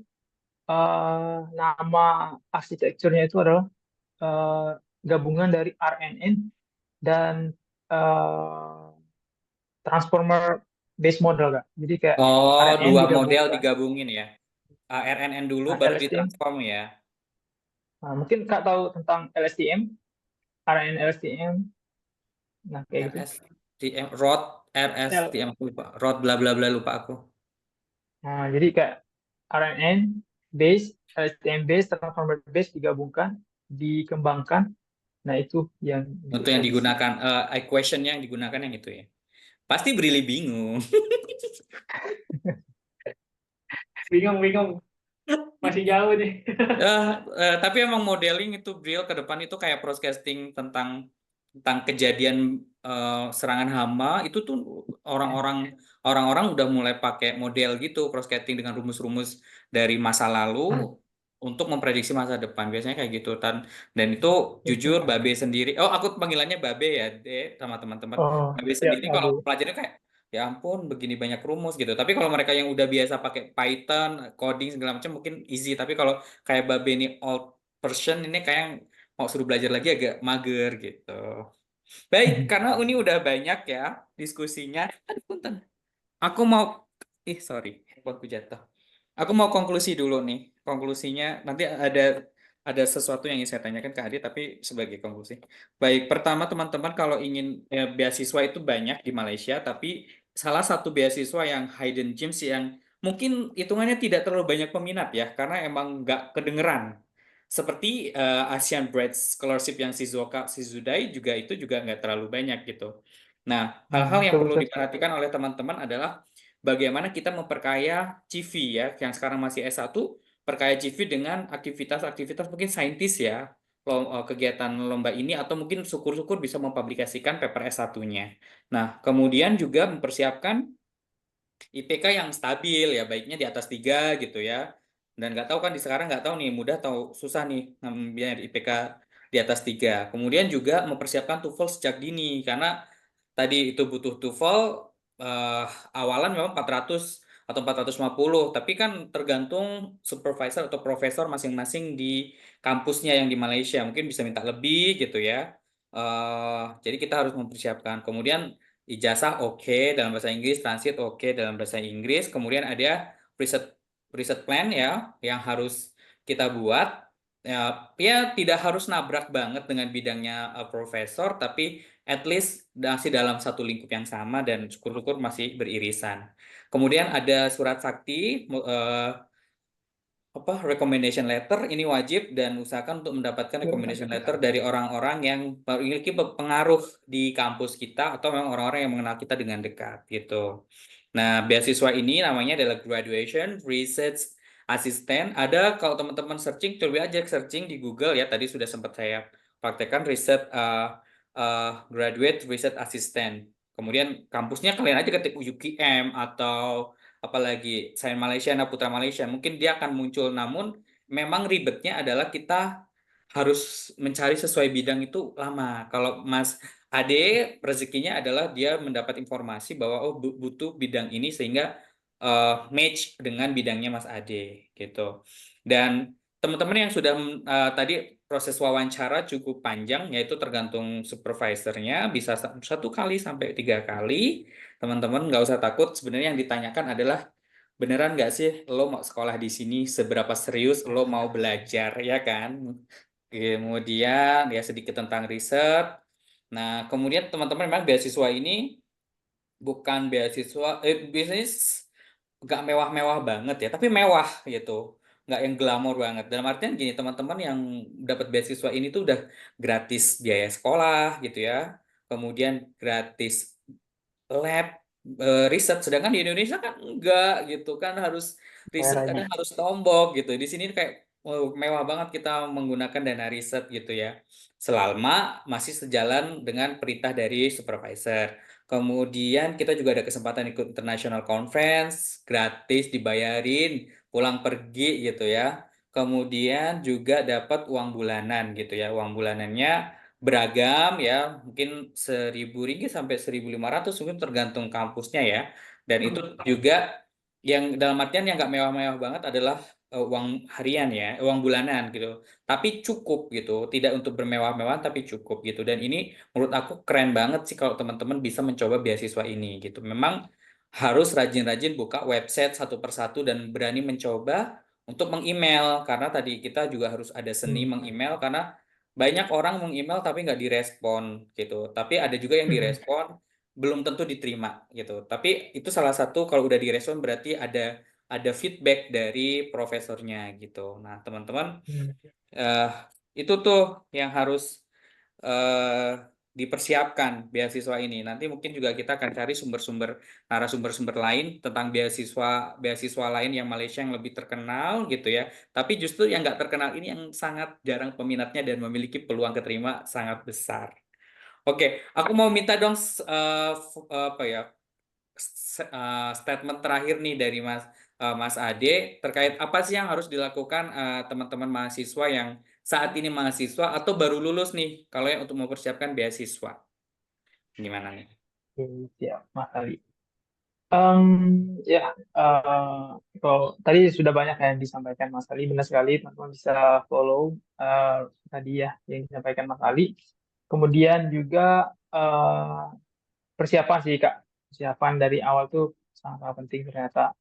nama arsitekturnya itu adalah eh, gabungan dari RNN dan eh, transformer based model Kak. Jadi kayak Oh, RNN dua model digabungkan, digabungin ya. RNN dulu baru LSTM. ditransform ya. Nah, mungkin Kak tahu tentang LSTM, RNN LSTM. Nah, kayak gitu. RSTM, ROT, L. RSTM aku lupa. ROT bla bla bla lupa aku. Nah, jadi kayak RNN base, LSTM base, transformer base digabungkan, dikembangkan. Nah, itu yang Untuk yang diprediksi. digunakan, equation yang digunakan yang itu ya. Pasti Brili bingung. Bingung, bingung. Masih jauh nih. Tapi emang modeling itu Bril ke depan itu kayak broadcasting tentang tentang kejadian serangan hama itu tuh orang-orang orang-orang udah mulai pakai model gitu broadcasting dengan rumus-rumus dari masa lalu. Hmm. untuk memprediksi masa depan. Biasanya kayak gitu. Dan itu jujur Babe sendiri. Oh, aku panggilannya Babe ya, sama teman-teman. Oh, Babe ya, sendiri kalau Babe. pelajarannya kayak ya ampun begini banyak rumus gitu. Tapi kalau mereka yang udah biasa pakai Python, coding segala macam mungkin easy. Tapi kalau kayak Babe ini old version ini kayak mau suruh belajar lagi agak mager gitu. Baik, karena ini udah banyak ya diskusinya. Aduh, punten. Aku mau, sorry, handphoneku jatuh. Aku mau konklusi dulu nih. Konklusinya nanti ada sesuatu yang ingin saya tanyakan ke Adi, tapi sebagai konklusi. Baik, pertama teman-teman kalau ingin beasiswa itu banyak di Malaysia, tapi salah satu beasiswa yang hidden gems yang mungkin hitungannya tidak terlalu banyak peminat ya, karena emang nggak kedengeran. Seperti Asian Bright Scholarship yang Shizuoka Shizudai itu juga nggak terlalu banyak gitu. Nah, hal-hal yang Betul, perlu betul. diperhatikan oleh teman-teman adalah bagaimana kita memperkaya CV ya, yang sekarang masih S1, perkaya CV dengan aktivitas-aktivitas mungkin saintis ya, kegiatan lomba ini, atau mungkin syukur-syukur bisa mempublikasikan paper S1-nya. Nah, kemudian juga mempersiapkan IPK yang stabil ya, baiknya di atas 3 gitu ya. Dan nggak tahu kan di sekarang nggak tahu nih mudah atau susah nih biar IPK di atas 3. Kemudian juga mempersiapkan TOEFL sejak dini karena tadi itu butuh TOEFL eh, awalan memang 400 atau 450, tapi kan tergantung supervisor atau profesor masing-masing di kampusnya yang di Malaysia. Mungkin bisa minta lebih gitu ya. Jadi kita harus mempersiapkan. Kemudian ijazah oke dalam bahasa Inggris, transit oke dalam bahasa Inggris. Kemudian ada preset preset plan ya yang harus kita buat. Ya, ya tidak harus nabrak banget dengan bidangnya profesor, tapi at least masih dalam satu lingkup yang sama dan syukur-syukur masih beririsan. Kemudian ada surat sakti, recommendation letter ini wajib, dan usahakan untuk mendapatkan recommendation letter dari orang-orang yang memiliki pengaruh di kampus kita atau memang orang-orang yang mengenal kita dengan dekat gitu. Nah, beasiswa ini namanya adalah Graduation Research Assistant. Ada kalau teman-teman searching, coba aja searching di Google ya. Tadi sudah sempat saya praktekkan Graduate Research Assistant. Kemudian kampusnya kalian aja ketik UKM atau apalagi Sains Malaysia, Putra Malaysia, mungkin dia akan muncul. Namun memang ribetnya adalah kita harus mencari sesuai bidang itu lama. Kalau Mas Ade rezekinya adalah dia mendapat informasi bahwa oh butuh bidang ini sehingga match dengan bidangnya Mas Ade gitu. Dan teman-teman yang sudah tadi proses wawancara cukup panjang, yaitu tergantung supervisornya, bisa 1 kali sampai 3 kali. Teman-teman nggak usah takut. Sebenarnya yang ditanyakan adalah beneran nggak sih lo mau sekolah di sini, seberapa serius lo mau belajar ya kan. Kemudian ya sedikit tentang riset. Nah, kemudian teman-teman memang beasiswa ini bukan beasiswa biasanya nggak mewah-mewah banget ya, tapi mewah gitu, nggak yang glamor banget. Dalam artian gini, teman-teman yang dapat beasiswa ini tuh udah gratis biaya sekolah gitu ya, kemudian gratis lab, riset. Sedangkan di Indonesia kan enggak gitu kan, harus riset Daerahnya. kadang harus tombok gitu. Di sini kayak mewah banget kita menggunakan dana riset gitu ya, selama masih sejalan dengan perintah dari supervisor. Kemudian kita juga ada kesempatan ikut international conference gratis, dibayarin pulang pergi gitu ya. Kemudian juga dapat uang bulanan gitu ya. Uang bulanannya beragam ya, mungkin 1.000 ringgit sampai 1.500, mungkin tergantung kampusnya ya. Dan itu juga yang dalam artian yang nggak mewah-mewah banget adalah uang harian ya, uang bulanan gitu. Tapi cukup gitu, tidak untuk bermewah-mewah tapi cukup gitu. Dan ini menurut aku keren banget sih kalau teman-teman bisa mencoba beasiswa ini gitu. Memang harus rajin-rajin buka website satu persatu dan berani mencoba untuk meng-email, karena tadi kita juga harus ada seni meng-email, karena banyak orang meng-email tapi nggak direspon gitu. Tapi ada juga yang direspon, belum tentu diterima gitu. Tapi itu salah satu, kalau udah direspon berarti ada feedback dari profesornya gitu. Nah, teman-teman, eh, itu tuh yang harus dipersiapkan beasiswa ini. Nanti mungkin juga kita akan cari narasumber-sumber lain tentang beasiswa lain yang Malaysia yang lebih terkenal gitu ya. Tapi justru yang nggak terkenal ini yang sangat jarang peminatnya dan memiliki peluang keterima sangat besar. Oke, aku mau minta dong apa ya, statement terakhir nih dari Mas Mas Ade terkait apa sih yang harus dilakukan teman-teman mahasiswa yang saat ini mahasiswa atau baru lulus nih kalau yang untuk mempersiapkan beasiswa. Gimana nih? Oke, siap, Mas Ali. Ya, kalau tadi sudah banyak yang disampaikan Mas Ali, benar sekali teman-teman bisa follow tadi ya yang disampaikan Mas Ali. Kemudian juga persiapan sih Kak, persiapan dari awal tuh sangat penting ternyata.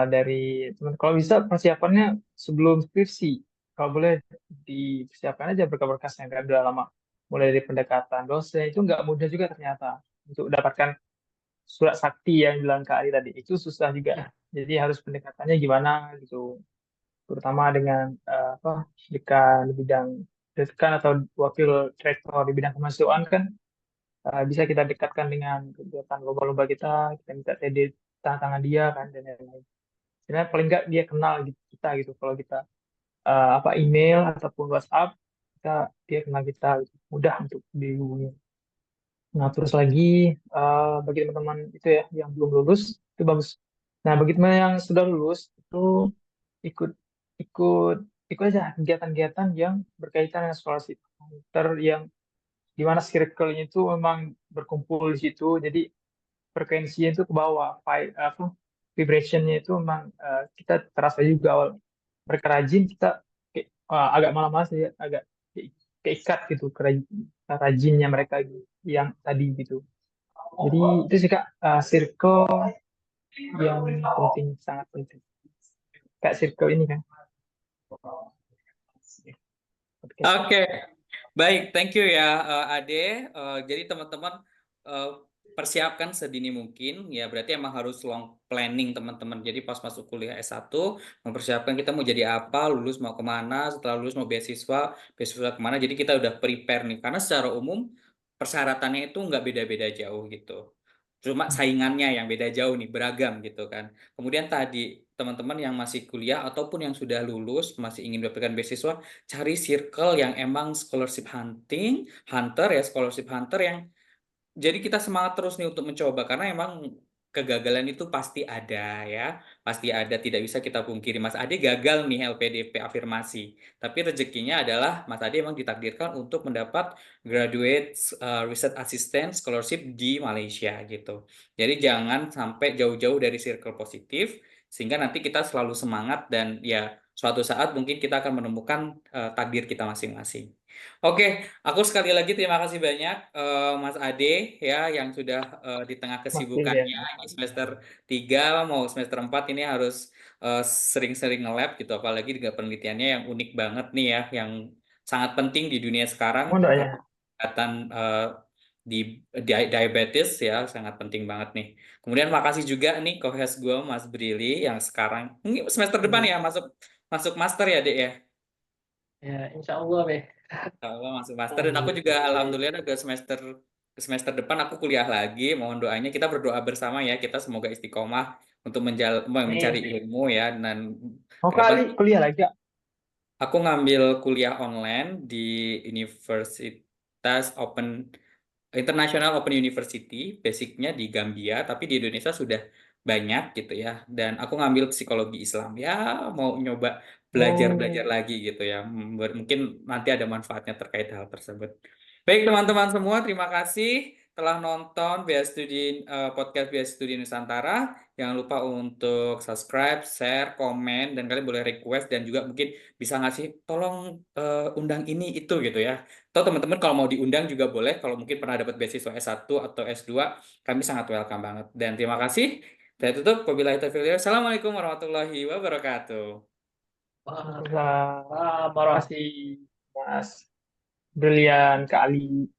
Dari teman, kalau bisa persiapannya sebelum skripsi, kalau boleh dipersiapkan aja berkas-berkas yang udah lama. Mulai dari pendekatan dosen itu nggak mudah juga ternyata untuk dapatkan surat sakti yang bilang Kak Ali tadi itu susah juga. Ya, Jadi harus pendekatannya gimana gitu, terutama dengan dekan di bidang dekan atau wakil rektor di bidang kemahasiswaan kan bisa kita dekatkan dengan kegiatan lomba-lomba kita minta TD tanda tangan dia kan dan lain-lain. Sebenarnya paling nggak dia kenal gitu, kita gitu. Kalau kita email ataupun WhatsApp, dia kenal kita gitu. Mudah untuk dihubungi. Nah, terus lagi bagi teman-teman itu ya yang belum lulus itu bagus. Nah, bagi teman yang sudah lulus itu ikut ikut ikut aja kegiatan-kegiatan yang berkaitan dengan scholarship. Yang di mana circle-nya itu memang berkumpul di situ. Jadi frekuensinya itu ke bawah, vibration-nya itu memang kita terasa juga awal mereka rajin, kita agak malas-malas ya, agak keikat gitu rajinnya mereka gitu, yang tadi gitu. Jadi itu sih Kak, circle yang penting, sangat penting. Kayak circle ini kan. Podcast. Oke, baik, thank you ya Ade. Jadi teman-teman persiapkan sedini mungkin ya, berarti emang harus long planning teman-teman. Jadi pas masuk kuliah S1 mempersiapkan kita mau jadi apa, lulus mau kemana, setelah lulus mau beasiswa kemana. Jadi kita udah prepare nih, karena secara umum persyaratannya itu nggak beda-beda jauh gitu. Cuma saingannya yang beda jauh nih, beragam gitu kan. Kemudian tadi teman-teman yang masih kuliah ataupun yang sudah lulus masih ingin mendapatkan beasiswa, cari circle yang emang scholarship hunter yang jadi kita semangat terus nih untuk mencoba, karena emang kegagalan itu pasti ada ya, pasti ada, tidak bisa kita pungkiri. Mas Ade gagal nih LPDP afirmasi, tapi rezekinya adalah Mas Ade emang ditakdirkan untuk mendapat graduate research assistant scholarship di Malaysia gitu. Jadi jangan sampai jauh-jauh dari circle positif, sehingga nanti kita selalu semangat dan ya suatu saat mungkin kita akan menemukan takdir kita masing-masing. Oke, aku sekali lagi terima kasih banyak Mas Ade ya yang sudah di tengah Masih ya. kesibukannya ini semester 3 mau semester 4 ini harus sering-sering nge-lab gitu, apalagi dengan penelitiannya yang unik banget nih ya, yang sangat penting di dunia sekarang Mohon doanya. karena kesehatan di diabetes ya, sangat penting banget nih. Kemudian makasih juga nih co-host gue Mas Brili yang sekarang ini semester depan ya masuk masuk master ya Dek ya. ya, insya Allah deh. Kalau masuk master dan aku juga alhamdulillah ke semester depan aku kuliah lagi. Mohon doanya, kita berdoa bersama ya, kita semoga istiqomah untuk mencari Amin. ilmu ya, dan Mau ke depan kali kuliah lagi Kak? aku ngambil kuliah online di Universitas International Open University, basicnya di Gambia, tapi di Indonesia sudah banyak gitu ya. Dan aku ngambil psikologi Islam ya, mau nyoba belajar-belajar Oh, lagi gitu ya. Mungkin nanti ada manfaatnya terkait hal tersebut. Baik teman-teman semua, terima kasih telah nonton podcast Bias Studi Nusantara. Jangan lupa untuk subscribe, share, komen, dan kalian boleh request dan juga mungkin bisa ngasih tolong undang ini itu gitu ya. Atau teman-teman kalau mau diundang juga boleh, kalau mungkin pernah dapat beasiswa S1 atau S2, kami sangat welcome banget. Dan terima kasih. Saya tutup. Wabillahi taufiq wal hidayah. Assalamualaikum warahmatullahi wabarakatuh. Wah, terima marah. kasih Mas Brilian Kak Ali.